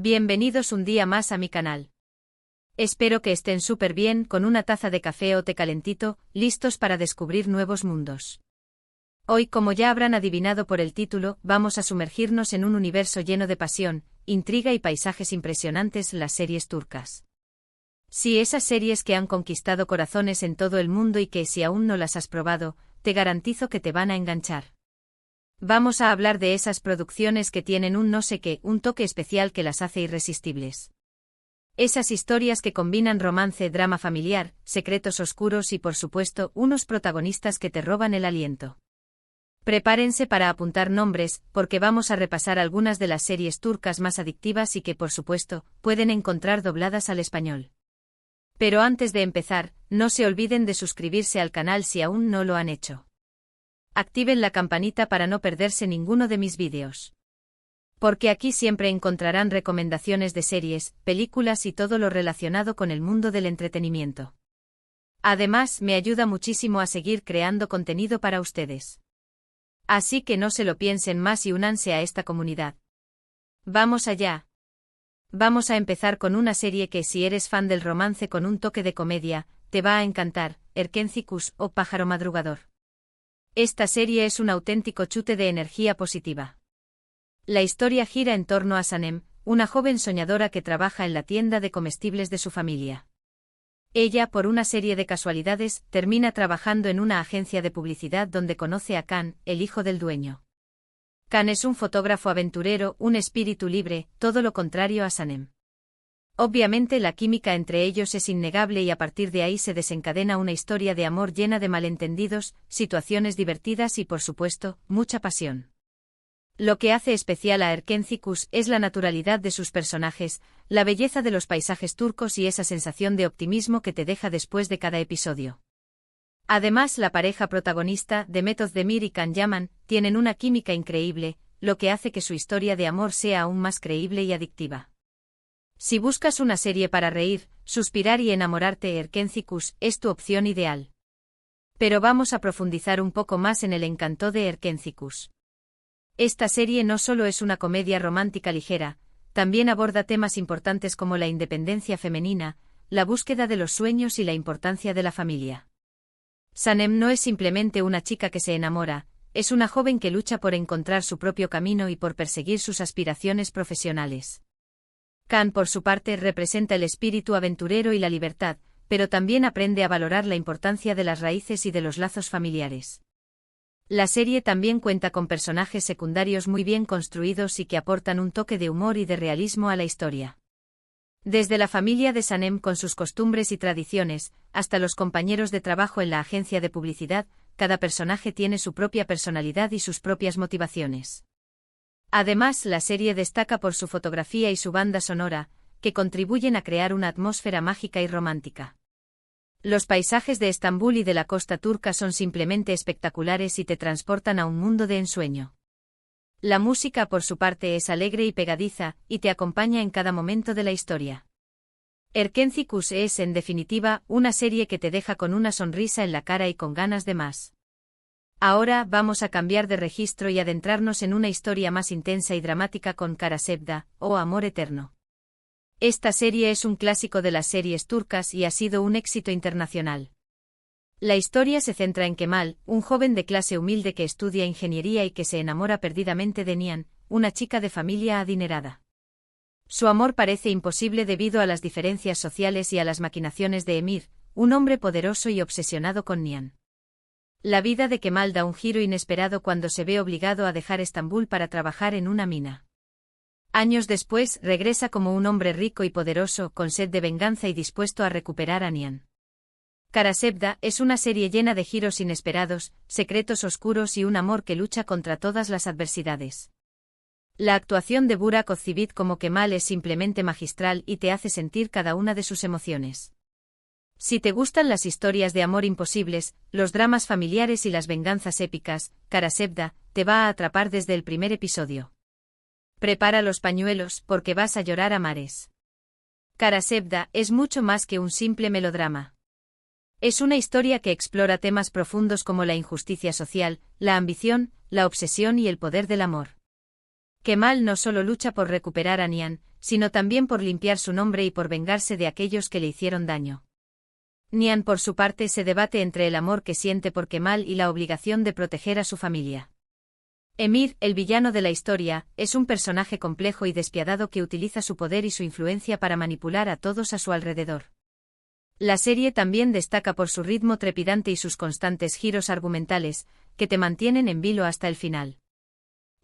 Bienvenidos un día más a mi canal. Espero que estén súper bien con una taza de café o té calentito, listos para descubrir nuevos mundos. Hoy, como ya habrán adivinado por el título, vamos a sumergirnos en un universo lleno de pasión, intriga y paisajes impresionantes, las series turcas. Sí, esas series que han conquistado corazones en todo el mundo y que, si aún no las has probado, te garantizo que te van a enganchar. Vamos a hablar de esas producciones que tienen un no sé qué, un toque especial que las hace irresistibles. Esas historias que combinan romance, drama familiar, secretos oscuros y, por supuesto, unos protagonistas que te roban el aliento. Prepárense para apuntar nombres, porque vamos a repasar algunas de las series turcas más adictivas y que, por supuesto, pueden encontrar dobladas al español. Pero antes de empezar, no se olviden de suscribirse al canal si aún no lo han hecho. Activen la campanita para no perderse ninguno de mis vídeos. Porque aquí siempre encontrarán recomendaciones de series, películas y todo lo relacionado con el mundo del entretenimiento. Además, me ayuda muchísimo a seguir creando contenido para ustedes. Así que no se lo piensen más y únanse a esta comunidad. ¡Vamos allá! Vamos a empezar con una serie que, si eres fan del romance con un toque de comedia, te va a encantar, Erkenzikuş o Pájaro Madrugador. Esta serie es un auténtico chute de energía positiva. La historia gira en torno a Sanem, una joven soñadora que trabaja en la tienda de comestibles de su familia. Ella, por una serie de casualidades, termina trabajando en una agencia de publicidad donde conoce a Can, el hijo del dueño. Can es un fotógrafo aventurero, un espíritu libre, todo lo contrario a Sanem. Obviamente la química entre ellos es innegable y a partir de ahí se desencadena una historia de amor llena de malentendidos, situaciones divertidas y, por supuesto, mucha pasión. Lo que hace especial a Erkenzikuş es la naturalidad de sus personajes, la belleza de los paisajes turcos y esa sensación de optimismo que te deja después de cada episodio. Además, la pareja protagonista, Demet Özdemir y Can Yaman, tienen una química increíble, lo que hace que su historia de amor sea aún más creíble y adictiva. Si buscas una serie para reír, suspirar y enamorarte, Erkenzikuş es tu opción ideal. Pero vamos a profundizar un poco más en el encanto de Erkenzikuş. Esta serie no solo es una comedia romántica ligera, también aborda temas importantes como la independencia femenina, la búsqueda de los sueños y la importancia de la familia. Sanem no es simplemente una chica que se enamora, es una joven que lucha por encontrar su propio camino y por perseguir sus aspiraciones profesionales. Can, por su parte, representa el espíritu aventurero y la libertad, pero también aprende a valorar la importancia de las raíces y de los lazos familiares. La serie también cuenta con personajes secundarios muy bien construidos y que aportan un toque de humor y de realismo a la historia. Desde la familia de Sanem con sus costumbres y tradiciones, hasta los compañeros de trabajo en la agencia de publicidad, cada personaje tiene su propia personalidad y sus propias motivaciones. Además, la serie destaca por su fotografía y su banda sonora, que contribuyen a crear una atmósfera mágica y romántica. Los paisajes de Estambul y de la costa turca son simplemente espectaculares y te transportan a un mundo de ensueño. La música, por su parte, es alegre y pegadiza, y te acompaña en cada momento de la historia. Erkenzikuş es, en definitiva, una serie que te deja con una sonrisa en la cara y con ganas de más. Ahora vamos a cambiar de registro y adentrarnos en una historia más intensa y dramática con Kara Sevda, o Amor Eterno. Esta serie es un clásico de las series turcas y ha sido un éxito internacional. La historia se centra en Kemal, un joven de clase humilde que estudia ingeniería y que se enamora perdidamente de Nihan, una chica de familia adinerada. Su amor parece imposible debido a las diferencias sociales y a las maquinaciones de Emir, un hombre poderoso y obsesionado con Nihan. La vida de Kemal da un giro inesperado cuando se ve obligado a dejar Estambul para trabajar en una mina. Años después, regresa como un hombre rico y poderoso, con sed de venganza y dispuesto a recuperar a Nihan. Kara Sevda es una serie llena de giros inesperados, secretos oscuros y un amor que lucha contra todas las adversidades. La actuación de Burak Özçivit como Kemal es simplemente magistral y te hace sentir cada una de sus emociones. Si te gustan las historias de amor imposibles, los dramas familiares y las venganzas épicas, Kara Sevda te va a atrapar desde el primer episodio. Prepara los pañuelos porque vas a llorar a mares. Kara Sevda es mucho más que un simple melodrama. Es una historia que explora temas profundos como la injusticia social, la ambición, la obsesión y el poder del amor. Kemal no solo lucha por recuperar a Nihan, sino también por limpiar su nombre y por vengarse de aquellos que le hicieron daño. Nian, por su parte, se debate entre el amor que siente por Kemal y la obligación de proteger a su familia. Emir, el villano de la historia, es un personaje complejo y despiadado que utiliza su poder y su influencia para manipular a todos a su alrededor. La serie también destaca por su ritmo trepidante y sus constantes giros argumentales, que te mantienen en vilo hasta el final.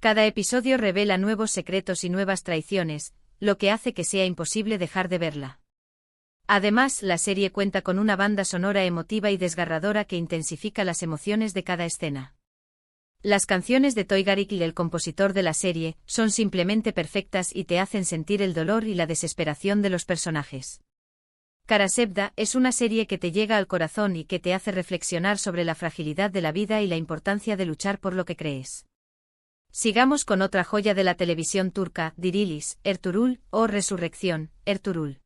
Cada episodio revela nuevos secretos y nuevas traiciones, lo que hace que sea imposible dejar de verla. Además, la serie cuenta con una banda sonora emotiva y desgarradora que intensifica las emociones de cada escena. Las canciones de Toygarik, el compositor de la serie, son simplemente perfectas y te hacen sentir el dolor y la desesperación de los personajes. Karasevda es una serie que te llega al corazón y que te hace reflexionar sobre la fragilidad de la vida y la importancia de luchar por lo que crees. Sigamos con otra joya de la televisión turca, Dirilis, Ertuğrul, o Resurrección, Ertuğrul.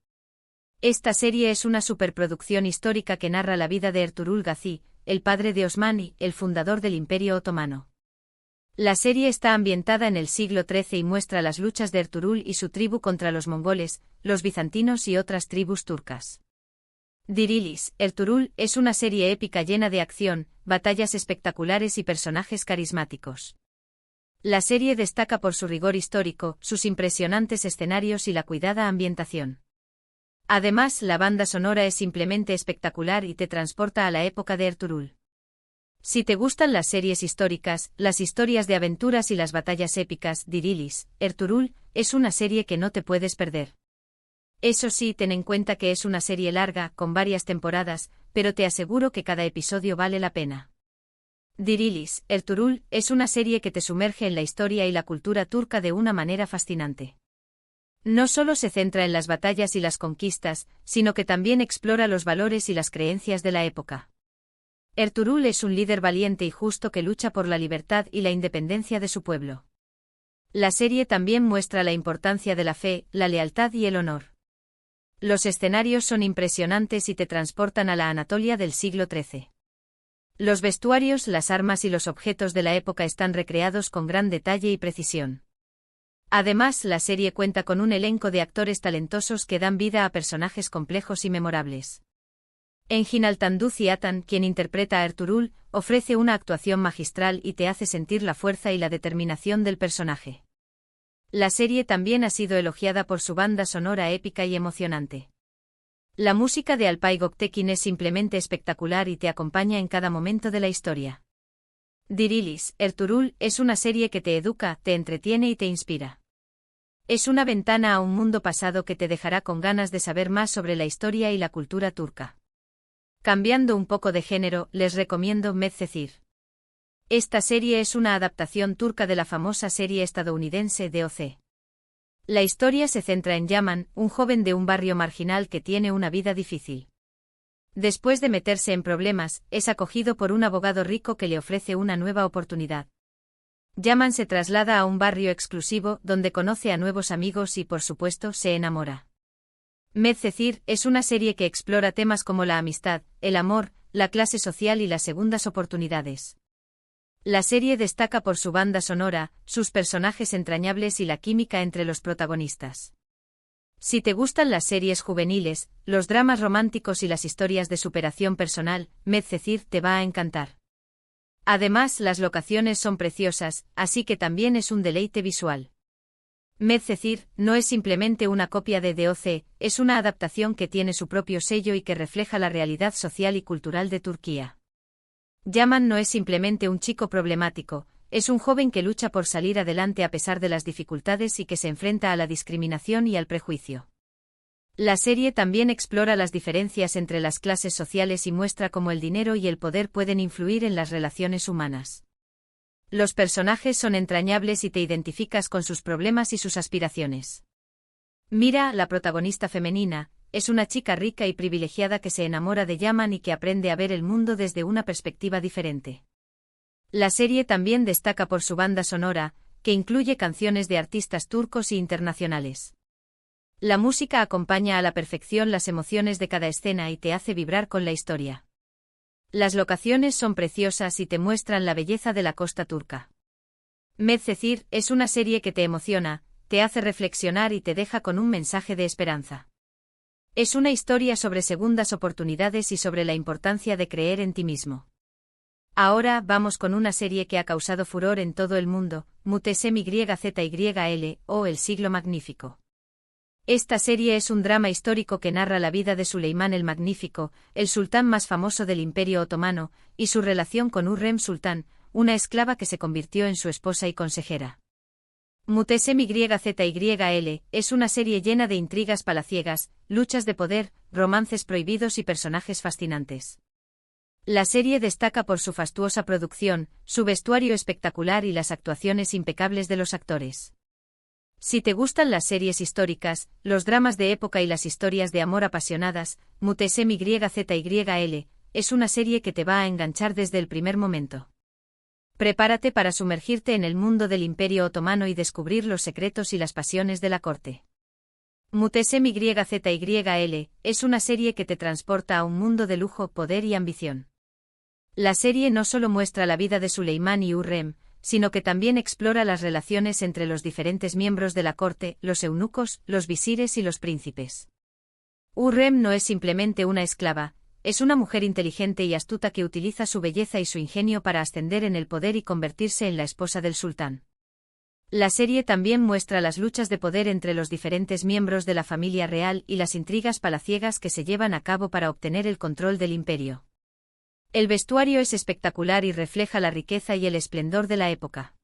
Esta serie es una superproducción histórica que narra la vida de Ertuğrul Gazi, el padre de Osmani, el fundador del Imperio Otomano. La serie está ambientada en el siglo XIII y muestra las luchas de Ertuğrul y su tribu contra los mongoles, los bizantinos y otras tribus turcas. Dirilis, Ertuğrul, es una serie épica llena de acción, batallas espectaculares y personajes carismáticos. La serie destaca por su rigor histórico, sus impresionantes escenarios y la cuidada ambientación. Además, la banda sonora es simplemente espectacular y te transporta a la época de Ertuğrul. Si te gustan las series históricas, las historias de aventuras y las batallas épicas, Dirilis, Ertuğrul, es una serie que no te puedes perder. Eso sí, ten en cuenta que es una serie larga, con varias temporadas, pero te aseguro que cada episodio vale la pena. Dirilis, Ertuğrul, es una serie que te sumerge en la historia y la cultura turca de una manera fascinante. No solo se centra en las batallas y las conquistas, sino que también explora los valores y las creencias de la época. Ertuğrul es un líder valiente y justo que lucha por la libertad y la independencia de su pueblo. La serie también muestra la importancia de la fe, la lealtad y el honor. Los escenarios son impresionantes y te transportan a la Anatolia del siglo XIII. Los vestuarios, las armas y los objetos de la época están recreados con gran detalle y precisión. Además, la serie cuenta con un elenco de actores talentosos que dan vida a personajes complejos y memorables. Engin Altan Ciatan, quien interpreta a Ertuğrul, ofrece una actuación magistral y te hace sentir la fuerza y la determinación del personaje. La serie también ha sido elogiada por su banda sonora épica y emocionante. La música de Alpay Göktekin es simplemente espectacular y te acompaña en cada momento de la historia. Dirilis, Ertuğrul, es una serie que te educa, te entretiene y te inspira. Es una ventana a un mundo pasado que te dejará con ganas de saber más sobre la historia y la cultura turca. Cambiando un poco de género, les recomiendo Medcezir. Esta serie es una adaptación turca de la famosa serie estadounidense DOC. La historia se centra en Yaman, un joven de un barrio marginal que tiene una vida difícil. Después de meterse en problemas, es acogido por un abogado rico que le ofrece una nueva oportunidad. Yaman se traslada a un barrio exclusivo donde conoce a nuevos amigos y, por supuesto, se enamora. Medcezir es una serie que explora temas como la amistad, el amor, la clase social y las segundas oportunidades. La serie destaca por su banda sonora, sus personajes entrañables y la química entre los protagonistas. Si te gustan las series juveniles, los dramas románticos y las historias de superación personal, Medcezir te va a encantar. Además, las locaciones son preciosas, así que también es un deleite visual. Medcezir no es simplemente una copia de DOC, es una adaptación que tiene su propio sello y que refleja la realidad social y cultural de Turquía. Yaman no es simplemente un chico problemático, es un joven que lucha por salir adelante a pesar de las dificultades y que se enfrenta a la discriminación y al prejuicio. La serie también explora las diferencias entre las clases sociales y muestra cómo el dinero y el poder pueden influir en las relaciones humanas. Los personajes son entrañables y te identificas con sus problemas y sus aspiraciones. Mira, la protagonista femenina, es una chica rica y privilegiada que se enamora de Yaman y que aprende a ver el mundo desde una perspectiva diferente. La serie también destaca por su banda sonora, que incluye canciones de artistas turcos e internacionales. La música acompaña a la perfección las emociones de cada escena y te hace vibrar con la historia. Las locaciones son preciosas y te muestran la belleza de la costa turca. Medcezir es una serie que te emociona, te hace reflexionar y te deja con un mensaje de esperanza. Es una historia sobre segundas oportunidades y sobre la importancia de creer en ti mismo. Ahora vamos con una serie que ha causado furor en todo el mundo, Muteşem Yzyl o El siglo magnífico. Esta serie es un drama histórico que narra la vida de Suleimán el Magnífico, el sultán más famoso del Imperio Otomano, y su relación con Hürrem Sultán, una esclava que se convirtió en su esposa y consejera. Muteşem Yzyl es una serie llena de intrigas palaciegas, luchas de poder, romances prohibidos y personajes fascinantes. La serie destaca por su fastuosa producción, su vestuario espectacular y las actuaciones impecables de los actores. Si te gustan las series históricas, los dramas de época y las historias de amor apasionadas, Muteşem Yzyl es una serie que te va a enganchar desde el primer momento. Prepárate para sumergirte en el mundo del Imperio Otomano y descubrir los secretos y las pasiones de la corte. Muteşem Yzyl es una serie que te transporta a un mundo de lujo, poder y ambición. La serie no solo muestra la vida de Suleimán y Hürrem, sino que también explora las relaciones entre los diferentes miembros de la corte, los eunucos, los visires y los príncipes. Hürrem no es simplemente una esclava, es una mujer inteligente y astuta que utiliza su belleza y su ingenio para ascender en el poder y convertirse en la esposa del sultán. La serie también muestra las luchas de poder entre los diferentes miembros de la familia real y las intrigas palaciegas que se llevan a cabo para obtener el control del imperio. El vestuario es espectacular y refleja la riqueza y el esplendor de la época.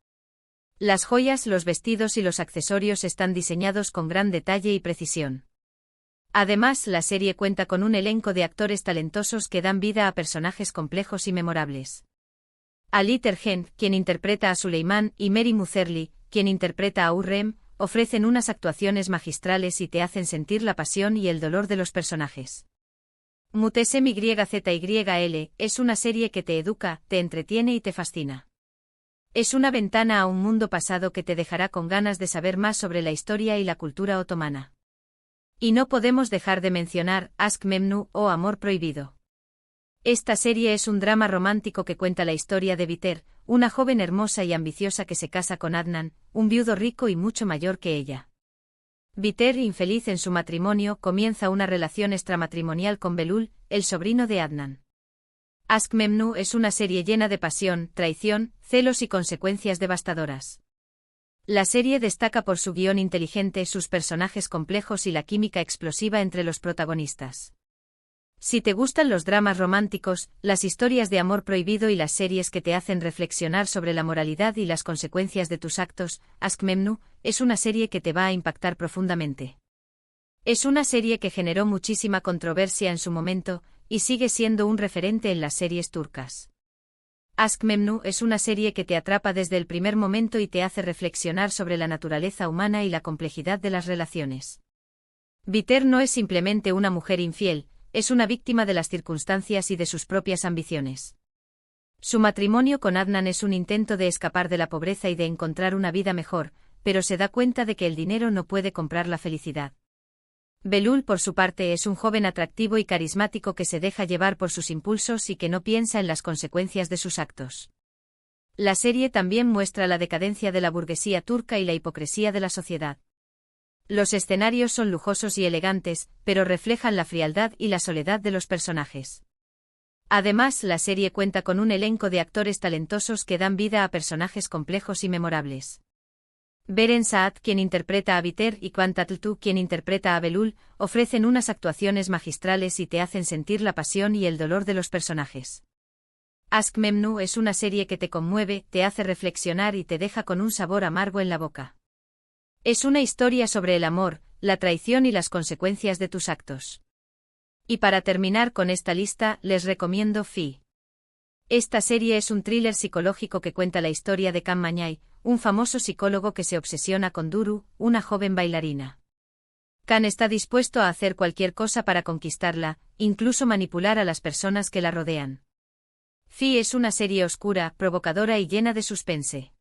Las joyas, los vestidos y los accesorios están diseñados con gran detalle y precisión. Además, la serie cuenta con un elenco de actores talentosos que dan vida a personajes complejos y memorables. Ali Tergen, quien interpreta a Suleimán, y Mary Muzerli, quien interpreta a Hürrem, ofrecen unas actuaciones magistrales y te hacen sentir la pasión y el dolor de los personajes. Muteşem Yzyl es una serie que te educa, te entretiene y te fascina. Es una ventana a un mundo pasado que te dejará con ganas de saber más sobre la historia y la cultura otomana. Y no podemos dejar de mencionar Aşk Memnu o Amor Prohibido. Esta serie es un drama romántico que cuenta la historia de Biter, una joven hermosa y ambiciosa que se casa con Adnan, un viudo rico y mucho mayor que ella. Biter, infeliz en su matrimonio, comienza una relación extramatrimonial con Belul, el sobrino de Adnan. Aşk Memnu es una serie llena de pasión, traición, celos y consecuencias devastadoras. La serie destaca por su guión inteligente, sus personajes complejos y la química explosiva entre los protagonistas. Si te gustan los dramas románticos, las historias de amor prohibido y las series que te hacen reflexionar sobre la moralidad y las consecuencias de tus actos, Aşk Memnu es una serie que te va a impactar profundamente. Es una serie que generó muchísima controversia en su momento, y sigue siendo un referente en las series turcas. Aşk Memnu es una serie que te atrapa desde el primer momento y te hace reflexionar sobre la naturaleza humana y la complejidad de las relaciones. Biter no es simplemente una mujer infiel, es una víctima de las circunstancias y de sus propias ambiciones. Su matrimonio con Adnan es un intento de escapar de la pobreza y de encontrar una vida mejor, pero se da cuenta de que el dinero no puede comprar la felicidad. Belul, por su parte, es un joven atractivo y carismático que se deja llevar por sus impulsos y que no piensa en las consecuencias de sus actos. La serie también muestra la decadencia de la burguesía turca y la hipocresía de la sociedad. Los escenarios son lujosos y elegantes, pero reflejan la frialdad y la soledad de los personajes. Además, la serie cuenta con un elenco de actores talentosos que dan vida a personajes complejos y memorables. Beren Saat, quien interpreta a Biter, y Kıvanç Tatlıtuğ, quien interpreta a Belul, ofrecen unas actuaciones magistrales y te hacen sentir la pasión y el dolor de los personajes. Aşk Memnu es una serie que te conmueve, te hace reflexionar y te deja con un sabor amargo en la boca. Es una historia sobre el amor, la traición y las consecuencias de tus actos. Y para terminar con esta lista, les recomiendo Fi. Esta serie es un thriller psicológico que cuenta la historia de Can Mañay, un famoso psicólogo que se obsesiona con Duru, una joven bailarina. Can está dispuesto a hacer cualquier cosa para conquistarla, incluso manipular a las personas que la rodean. Fi es una serie oscura, provocadora y llena de suspense.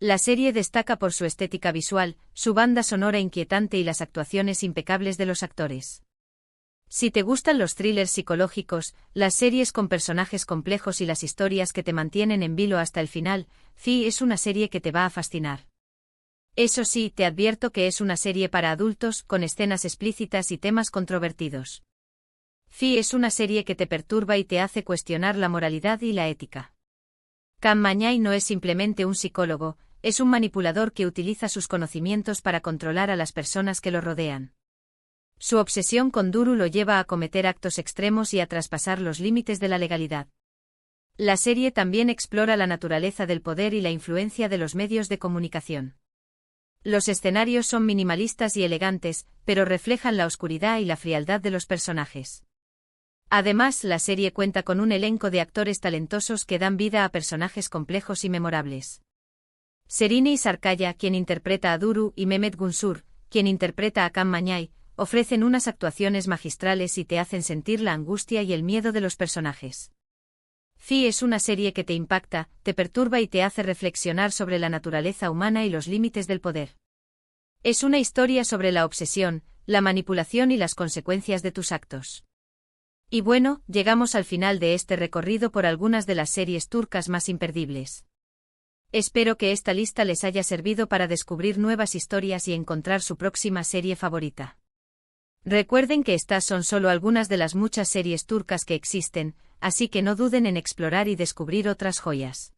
La serie destaca por su estética visual, su banda sonora inquietante y las actuaciones impecables de los actores. Si te gustan los thrillers psicológicos, las series con personajes complejos y las historias que te mantienen en vilo hasta el final, Fi es una serie que te va a fascinar. Eso sí, te advierto que es una serie para adultos, con escenas explícitas y temas controvertidos. Fi es una serie que te perturba y te hace cuestionar la moralidad y la ética. Cam Mañay no es simplemente un psicólogo, es un manipulador que utiliza sus conocimientos para controlar a las personas que lo rodean. Su obsesión con Duru lo lleva a cometer actos extremos y a traspasar los límites de la legalidad. La serie también explora la naturaleza del poder y la influencia de los medios de comunicación. Los escenarios son minimalistas y elegantes, pero reflejan la oscuridad y la frialdad de los personajes. Además, la serie cuenta con un elenco de actores talentosos que dan vida a personajes complejos y memorables. Serini Sarkaya, quien interpreta a Duru, y Mehmet Gunsur, quien interpreta a Cam Mañay, ofrecen unas actuaciones magistrales y te hacen sentir la angustia y el miedo de los personajes. Fi es una serie que te impacta, te perturba y te hace reflexionar sobre la naturaleza humana y los límites del poder. Es una historia sobre la obsesión, la manipulación y las consecuencias de tus actos. Y bueno, llegamos al final de este recorrido por algunas de las series turcas más imperdibles. Espero que esta lista les haya servido para descubrir nuevas historias y encontrar su próxima serie favorita. Recuerden que estas son solo algunas de las muchas series turcas que existen, así que no duden en explorar y descubrir otras joyas.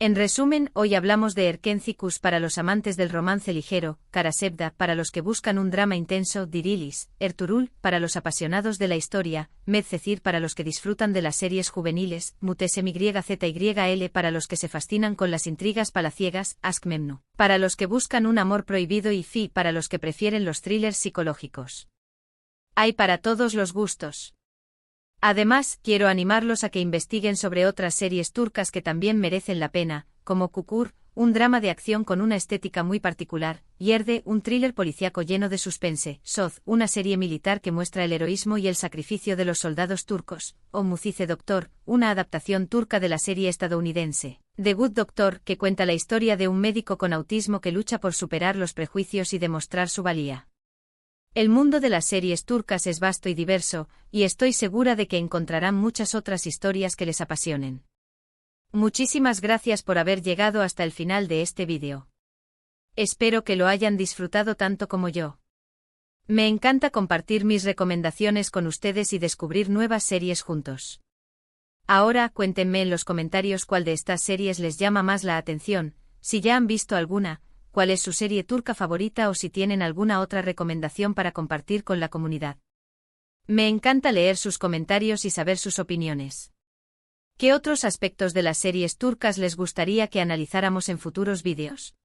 En resumen, hoy hablamos de Erkencikus para los amantes del romance ligero, Karasevda para los que buscan un drama intenso, Dirilis, Ertuğrul para los apasionados de la historia, Medcezir para los que disfrutan de las series juveniles, Mutesmyzyl para los que se fascinan con las intrigas palaciegas, Aşk Memnu para los que buscan un amor prohibido y Fi para los que prefieren los thrillers psicológicos. Hay para todos los gustos. Además, quiero animarlos a que investiguen sobre otras series turcas que también merecen la pena, como Kukur, un drama de acción con una estética muy particular, Yerde, un thriller policíaco lleno de suspense, Soz, una serie militar que muestra el heroísmo y el sacrificio de los soldados turcos, o Mucize Doctor, una adaptación turca de la serie estadounidense The Good Doctor, que cuenta la historia de un médico con autismo que lucha por superar los prejuicios y demostrar su valía. El mundo de las series turcas es vasto y diverso, y estoy segura de que encontrarán muchas otras historias que les apasionen. Muchísimas gracias por haber llegado hasta el final de este vídeo. Espero que lo hayan disfrutado tanto como yo. Me encanta compartir mis recomendaciones con ustedes y descubrir nuevas series juntos. Ahora, cuéntenme en los comentarios cuál de estas series les llama más la atención, si ya han visto alguna, cuál es su serie turca favorita o si tienen alguna otra recomendación para compartir con la comunidad. Me encanta leer sus comentarios y saber sus opiniones. ¿Qué otros aspectos de las series turcas les gustaría que analizáramos en futuros vídeos?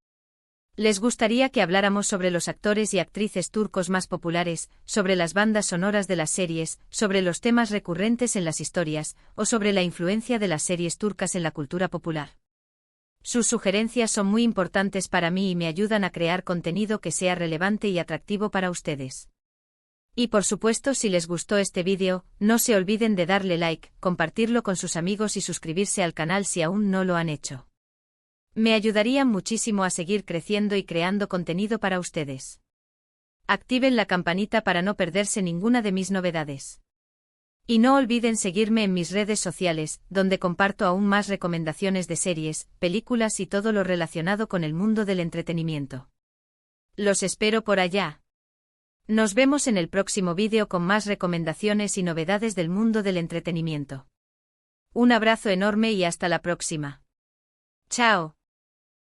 ¿Les gustaría que habláramos sobre los actores y actrices turcos más populares, sobre las bandas sonoras de las series, sobre los temas recurrentes en las historias, o sobre la influencia de las series turcas en la cultura popular? Sus sugerencias son muy importantes para mí y me ayudan a crear contenido que sea relevante y atractivo para ustedes. Y por supuesto, si les gustó este vídeo, no se olviden de darle like, compartirlo con sus amigos y suscribirse al canal si aún no lo han hecho. Me ayudarían muchísimo a seguir creciendo y creando contenido para ustedes. Activen la campanita para no perderse ninguna de mis novedades. Y no olviden seguirme en mis redes sociales, donde comparto aún más recomendaciones de series, películas y todo lo relacionado con el mundo del entretenimiento. Los espero por allá. Nos vemos en el próximo vídeo con más recomendaciones y novedades del mundo del entretenimiento. Un abrazo enorme y hasta la próxima. Chao.